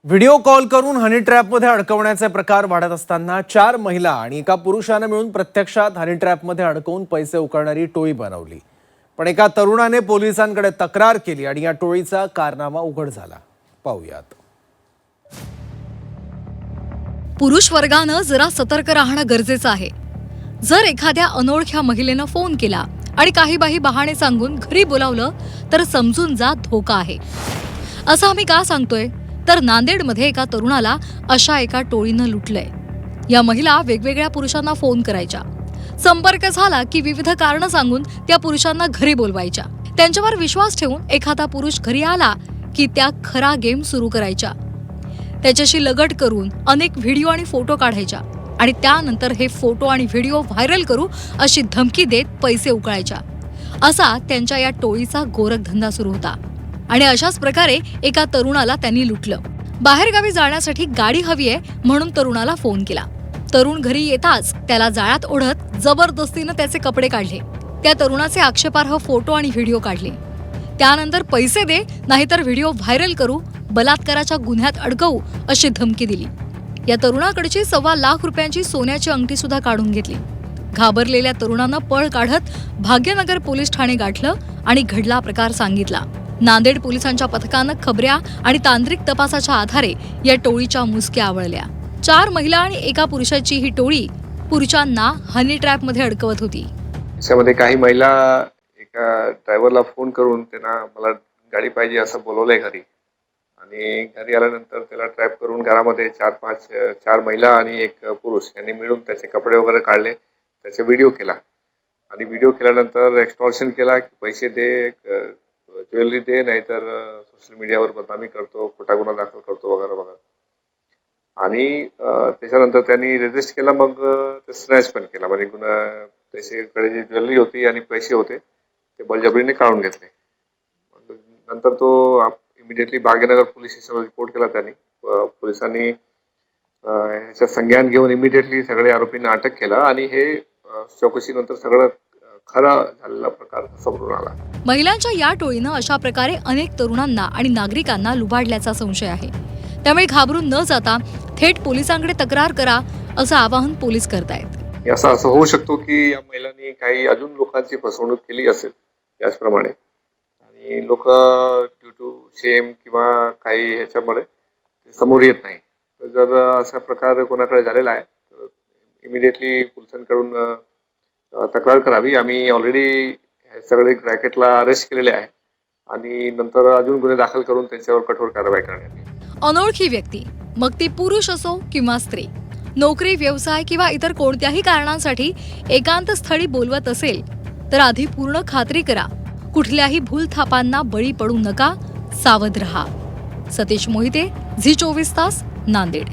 Video call करून हनी ट्रॅपमध्ये अडकवण्याचे प्रकार वाढत असताना 4 महिला आणि एका पुरुषाने मिळून प्रत्यक्षात हनी ट्रॅपमध्ये अडकवून पैसे उकळणारी टोळी बनवली। पण एका तरुणाने पोलिसांकडे तक्रार केली आणि या टोळीचा कारनामा उघड झाला। पाहूयात। पुरुष वर्गानं जरा सतर्क राहणं गरजेचं आहे। जर एखाद्या अनोळख्या महिलेनं फोन केला आणि काही बहाणे सांगून घरी बोलावलं तर समजून जा धोका आहे। असं आम्ही का सांगतोय तर नांदेडमध्ये एका तरुणाला अशा एका टोळीनं लुटलंय। या महिला वेगवेगळ्या पुरुषांना फोन करायच्या, संपर्क झाला की विविध कारणं सांगून त्या पुरुषांना घरी बोलवायच्या। त्यांच्यावर विश्वास ठेवून एखादा पुरुष घरी आला की त्या खरा गेम सुरू करायच्या। त्याच्याशी लगट करून अनेक व्हिडिओ आणि फोटो काढायच्या आणि त्यानंतर हे फोटो आणि व्हिडिओ व्हायरल करू अशी धमकी देत पैसे उकळायच्या। असा त्यांच्या या टोळीचा गोरखधंदा सुरू होता आणि अशाच प्रकारे एका तरुणाला त्यांनी लुटलं। बाहेरगावी जाण्यासाठी गाडी हवी आहे म्हणून तरुणाला फोन केला। तरुण घरी येताच त्याला जाळ्यात ओढत जबरदस्तीनं त्याचे कपडे काढले। त्या तरुणाचे आक्षेपार्ह फोटो आणि व्हिडिओ काढले। त्यानंतर पैसे दे नाहीतर व्हिडिओ व्हायरल करू, बलात्काराच्या गुन्ह्यात अडकवू अशी धमकी दिली। या तरुणाकडची 1.25 लाख रुपयांची सोन्याची अंगठी सुद्धा काढून घेतली। घाबरलेल्या तरुणानं पळ काढत भाग्यनगर पोलीस ठाणे गाठलं आणि घडला प्रकार सांगितला। नांदेड पोलिसांच्या पथकानं खबऱ्या आणि तांत्रिक तपासाच्या आधारे या टोळीच्या मुसक्या आवळल्या। 4 महिला आणि एका पुरुषाची ही टोळी पुरुषांना हनी ट्रॅपमध्ये अडकवत होती। त्यामध्ये काही महिला एका ड्रायव्हरला फोन करून त्यांना मला गाडी पाहिजे असं बोलवलंय घरी, आणि घरी आल्यानंतर त्याला ट्रॅप करून घरामध्ये 4 महिला आणि एक पुरुष यांनी मिळून त्याचे कपडे वगैरे काढले, त्याचे व्हिडिओ केला आणि व्हिडिओ केल्यानंतर एक्सटॉर्शन केला की पैसे दे, ज्वेलरी दे, नाहीतर सोशल मीडियावर बदनामी करतो, खोटा गुन्हा दाखल करतो वगैरे वगैरे। आणि त्याच्यानंतर त्यांनी रजिस्ट केला, मग ते स्नॅच पण केला, म्हणजे त्याच्याकडे जी ज्वेलरी होती आणि पैसे होते ते बळजबरीने काढून घेतले। नंतर तो इमिडिएटली भाग्यनगर पोलीस स्टेशनवर रिपोर्ट केला त्यांनी। पोलिसांनी ह्याच्या संज्ञान घेऊन इमिडिएटली सगळे आरोपींना अटक केला आणि हे चौकशीनंतर सगळं खरा झालेला प्रकार समोर आला। महिलांच्या या टोळीनं अशा प्रकारे अनेक तरुणांना आणि नागरिकांना लुबाडल्याचा संशय आहे। त्यामुळे घाबरून न जाता थेट पोलिसांकडे तक्रार करा असं आवाहन पोलीस करतायत। असं होऊ शकतो की या महिलांनी काही अजून लोकांची फसवणूक केली असेल त्याचप्रमाणे, आणि लोक ड्यू टू शेम किंवा काही ह्याच्यामुळे समोर येत नाही। तर जर असा प्रकार कोणाकडे झालेला आहे तर इमिडिएटली पोलिसांकडून तक्रार करावी। आम्ही ऑलरेडी सगळे रॅकेटला अरेस्ट केलेले आहे आणि नंतर अजून गुन्हे दाखल करून त्यांच्यावर कठोर कारवाई करण्यात येईल। अनोळखी व्यक्ती, मग ती पुरुष असो किंवा स्त्री, नोकरी, व्यवसाय किंवा इतर कोणत्याही कारणांसाठी एकांत स्थळी बोलवत असेल तर आधी पूर्ण खात्री करा। कुठल्याही भूलथापांना बळी पडू नका, सावध रहा। सतीश मोहिते, झी 24 तास, नांदेड।